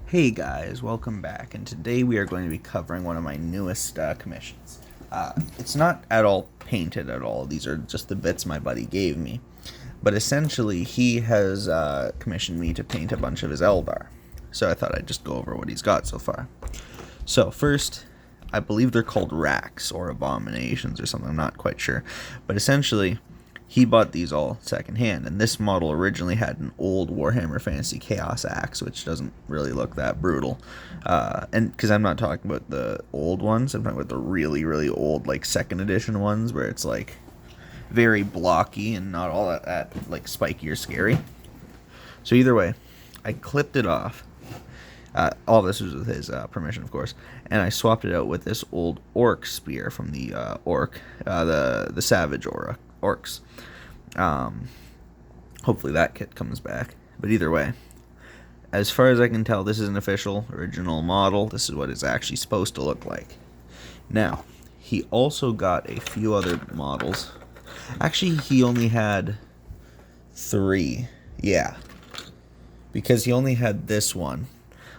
Hey guys, welcome back, and today we are going to be covering one of my newest commissions. It's not at all painted at all, these are just the bits my buddy gave me. But essentially, he has commissioned me to paint a bunch of his Eldar. So I thought I'd just go over what he's got so far. So first, I believe they're called racks or abominations or something, I'm not quite sure. But essentially, he bought these all secondhand, and this model originally had an old Warhammer Fantasy Chaos axe, which doesn't really look that brutal. And because I'm not talking about the old ones, I'm talking about the really, really old, like, second edition ones, where it's, like, very blocky and not all that like, spiky or scary. So either way, I clipped it off. All this was with his permission, of course, and I swapped it out with this old orc spear from the the Savage orcs. Hopefully that kit comes back. But either way, as far as I can tell, this is an official original model. This is what it's actually supposed to look like. Now, he also got a few other models. Actually, he only had 3. Yeah. Because he only had this one,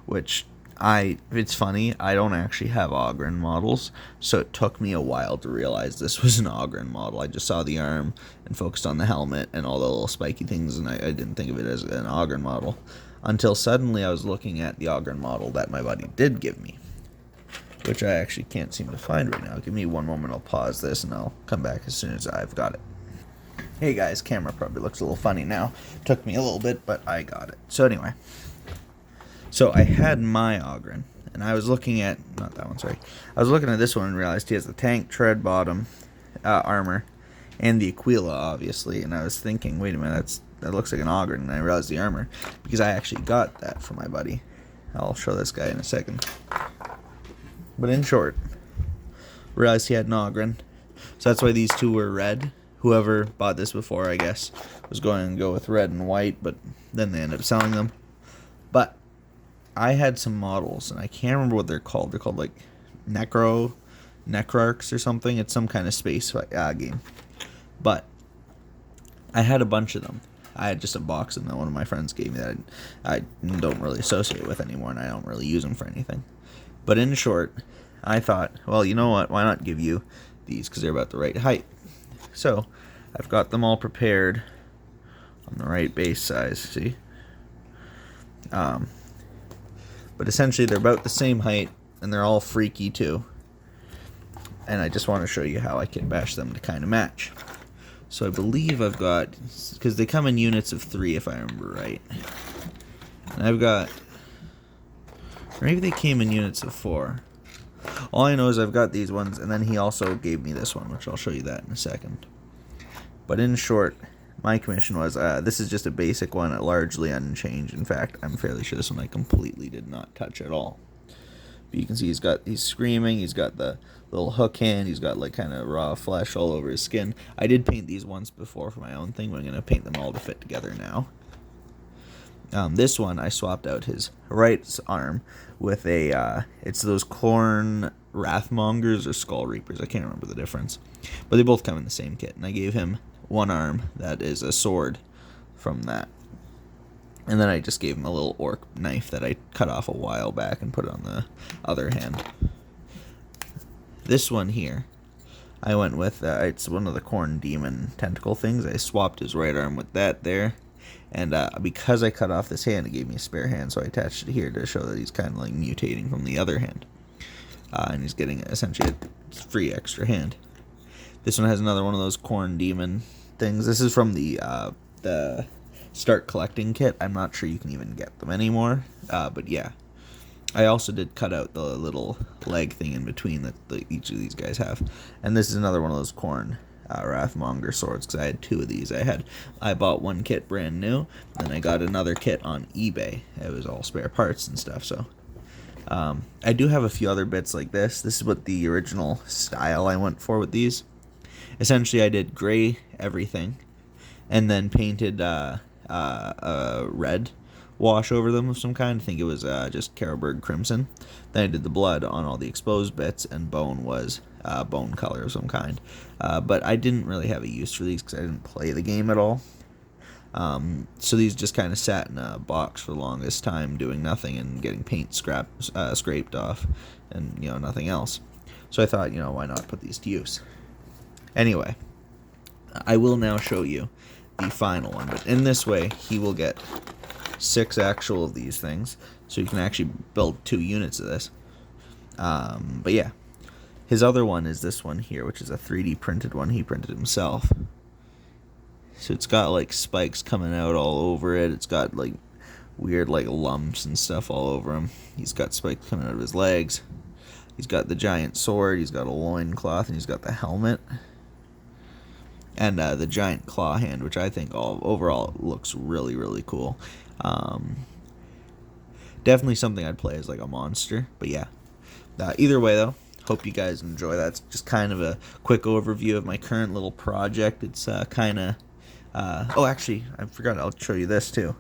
which it's funny, I don't actually have Ogren models, so it took me a while to realize this was an Ogren model. I just saw the arm and focused on the helmet and all the little spiky things, and I didn't think of it as an Ogren model. Until suddenly I was looking at the Ogren model that my buddy did give me, which I actually can't seem to find right now. Give me one moment, I'll pause this, and I'll come back as soon as I've got it. Hey guys, camera probably looks a little funny now. Took me a little bit, but I got it. So anyway. So I had my Ogren, and I was looking at, not that one, sorry. I was looking at this one and realized he has the tank, tread bottom, armor, and the Aquila, obviously. And I was thinking, wait a minute, that looks like an Ogren, and I realized the armor, because I actually got that for my buddy. I'll show this guy in a second. But in short, realized he had an Ogren, so that's why these two were red. Whoever bought this before, I guess, was going to go with red and white, but then they ended up selling them. But I had some models, and I can't remember what they're called. They're called, like, Necrarchs or something. It's some kind of space game. But I had a bunch of them. I had just a box of them that one of my friends gave me that I don't really associate with anymore, and I don't really use them for anything. But in short, I thought, well, you know what? Why not give you these, because they're about the right height. So I've got them all prepared on the right base size, see? But essentially they're about the same height, and they're all freaky too. And I just want to show you how I can bash them to kind of match. So I believe I've got, because they come in units of 3 if I remember right. And I've got, maybe they came in units of 4. All I know is I've got these ones, and then he also gave me this one, which I'll show you that in a second. But in short, my commission was, this is just a basic one, largely unchanged. In fact, I'm fairly sure this one I completely did not touch at all. But you can see he's screaming, he's got the little hook hand, he's got like kind of raw flesh all over his skin. I did paint these once before for my own thing, but I'm going to paint them all to fit together now. This one, I swapped out his right arm with it's those Khorne Wrathmongers or Skull Reapers, I can't remember the difference. But they both come in the same kit, and I gave him one arm that is a sword from that. And then I just gave him a little orc knife that I cut off a while back and put it on the other hand. This one here, I went with, it's one of the Khorne demon tentacle things. I swapped his right arm with that there. And because I cut off this hand, it gave me a spare hand, so I attached it here to show that he's kind of like mutating from the other hand. And he's getting essentially a free extra hand. This one has another one of those Khorne demon things. This is from the Start Collecting kit. I'm not sure you can even get them anymore, but yeah. I also did cut out the little leg thing in between that each of these guys have. And this is another one of those Khorne Wrathmonger swords, because I had 2 of these. I bought one kit brand new, then I got another kit on eBay. It was all spare parts and stuff, so I do have a few other bits like this. This is what the original style I went for with these. Essentially, I did gray everything, and then painted a red wash over them of some kind. I think it was just Carroburg Crimson. Then I did the blood on all the exposed bits, and bone was bone color of some kind. But I didn't really have a use for these because I didn't play the game at all. So these just kind of sat in a box for the longest time, doing nothing and getting paint scraped off, and nothing else. So I thought, why not put these to use? Anyway, I will now show you the final one, but in this way, he will get 6 actual of these things, so you can actually build 2 units of this. But yeah, his other one is this one here, which is a 3D printed one he printed himself. So it's got like spikes coming out all over it. It's got like weird like lumps and stuff all over him. He's got spikes coming out of his legs. He's got the giant sword. He's got a loincloth, and he's got the helmet. And the giant claw hand, which I think overall looks really, really cool. Definitely something I'd play as like a monster. But yeah, either way though, hope you guys enjoy. That's just kind of a quick overview of my current little project. It's kind of... oh, actually, I forgot. I'll show you this too,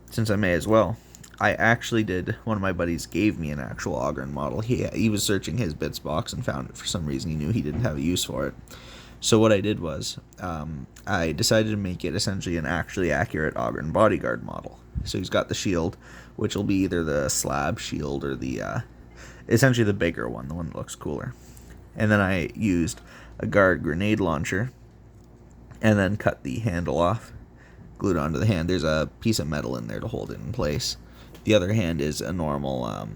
since I may as well. I actually did... One of my buddies gave me an actual Ogryn model. He was searching his bits box and found it for some reason. He knew he didn't have a use for it. So what I did was, I decided to make it essentially an actually accurate Ogryn bodyguard model. So he's got the shield, which will be either the slab shield or the, essentially the bigger one, the one that looks cooler. And then I used a guard grenade launcher, and then cut the handle off, glued onto the hand. There's a piece of metal in there to hold it in place. The other hand is a normal,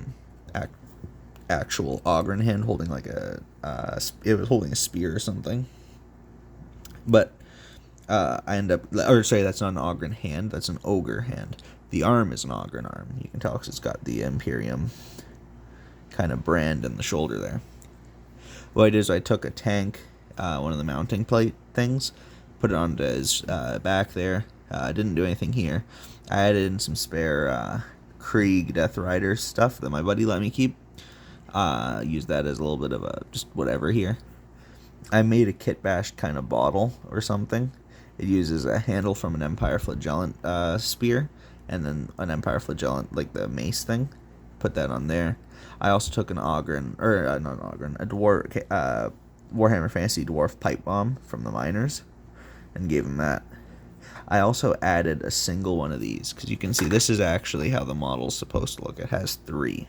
actual Ogryn hand holding like it was holding a spear or something. But I end up, or sorry, that's not an Ogryn hand, that's an ogre hand. The arm is an Ogryn arm. You can tell because it's got the Imperium kind of brand in the shoulder there. What I did is I took a tank, one of the mounting plate things, put it onto his back there. Didn't do anything here. I added in some spare Krieg Death Rider stuff that my buddy let me keep. Used that as a little bit of a just whatever here. I made a kit bashed kind of bottle or something. It uses a handle from an Empire Flagellant spear, and then an Empire Flagellant, like the mace thing. Put that on there. I also took an Ogryn, or not an Ogryn, a dwarf, Warhammer Fantasy Dwarf pipe bomb from the miners, and gave him that. I also added a single one of these, because you can see this is actually how the model's supposed to look. It has 3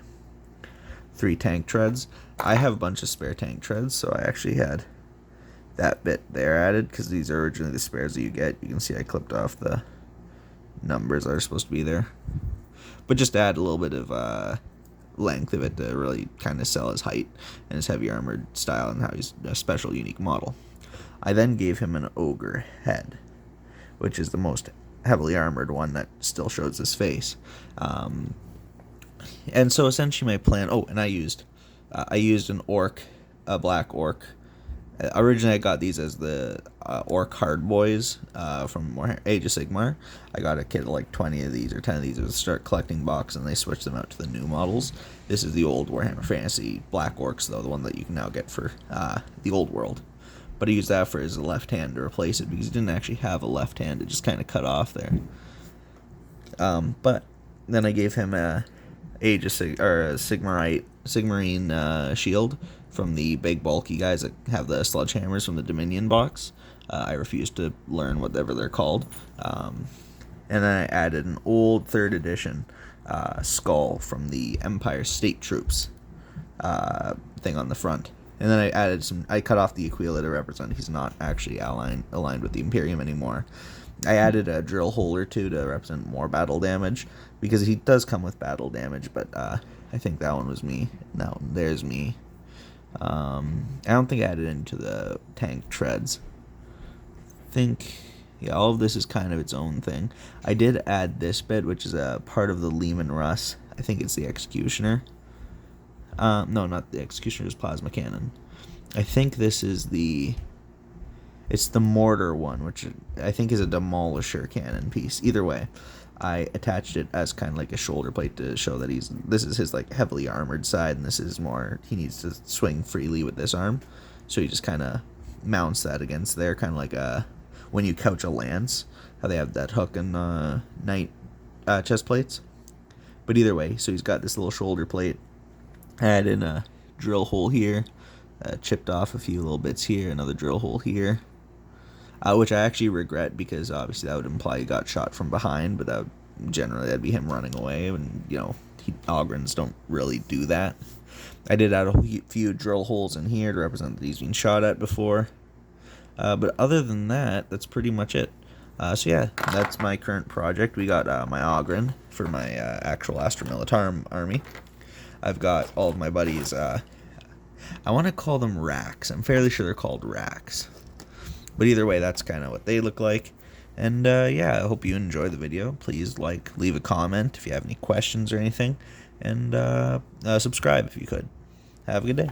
tank treads. I have a bunch of spare tank treads, so I actually had that bit there added, because these are originally the spares that you get. You can see I clipped off the numbers that are supposed to be there. But just to add a little bit of length of it to really kind of sell his height and his heavy armored style and how he's a special, unique model. I then gave him an ogre head, which is the most heavily armored one that still shows his face. And so essentially my plan... Oh, and I used an orc, a black orc. Originally I got these as the orc hard boys from Age of Sigmar. I got a kit of like 20 of these or 10 of these. It was a start collecting box, and they switched them out to the new models. This is the old Warhammer Fantasy black orcs, though, the one that you can now get for the old world. But I used that for his left hand to replace it, because he didn't actually have a left hand. It just kind of cut off there. But then I gave him a Sigmarine shield from the big bulky guys that have the sledgehammers from the Dominion box. I refused to learn whatever they're called. And then I added an old 3rd edition skull from the Empire State Troops thing on the front. And then I cut off the Aquila to represent he's not actually aligned with the Imperium anymore. I added a drill hole or 2 to represent more battle damage, because he does come with battle damage, but I think that one was me. No, there's me. I don't think I added into the tank treads. I think, yeah, all of this is kind of its own thing. I did add this bit, which is a part of the Leman Russ. I think it's the Executioner. No, not the Executioner's plasma cannon. I think this is it's the mortar one, which I think is a demolisher cannon piece. Either way, I attached it as kind of like a shoulder plate to show that this is his like heavily armored side, and this is more, he needs to swing freely with this arm. So he just kind of mounts that against there, kind of like when you couch a lance, how they have that hook and knight chest plates. But either way, so he's got this little shoulder plate. I add in a drill hole here, chipped off a few little bits here, another drill hole here. which I actually regret because obviously that would imply he got shot from behind, but that'd be him running away, and Ogrins don't really do that. I did add a few drill holes in here to represent that he's been shot at before. But other than that, that's pretty much it. So yeah, that's my current project. We got my Ogren for my actual Astra Militarum army. I've got all of my buddies, I want to call them racks. I'm fairly sure they're called racks. But either way, that's kind of what they look like. And yeah, I hope you enjoy the video. Please leave a comment if you have any questions or anything. And subscribe if you could. Have a good day.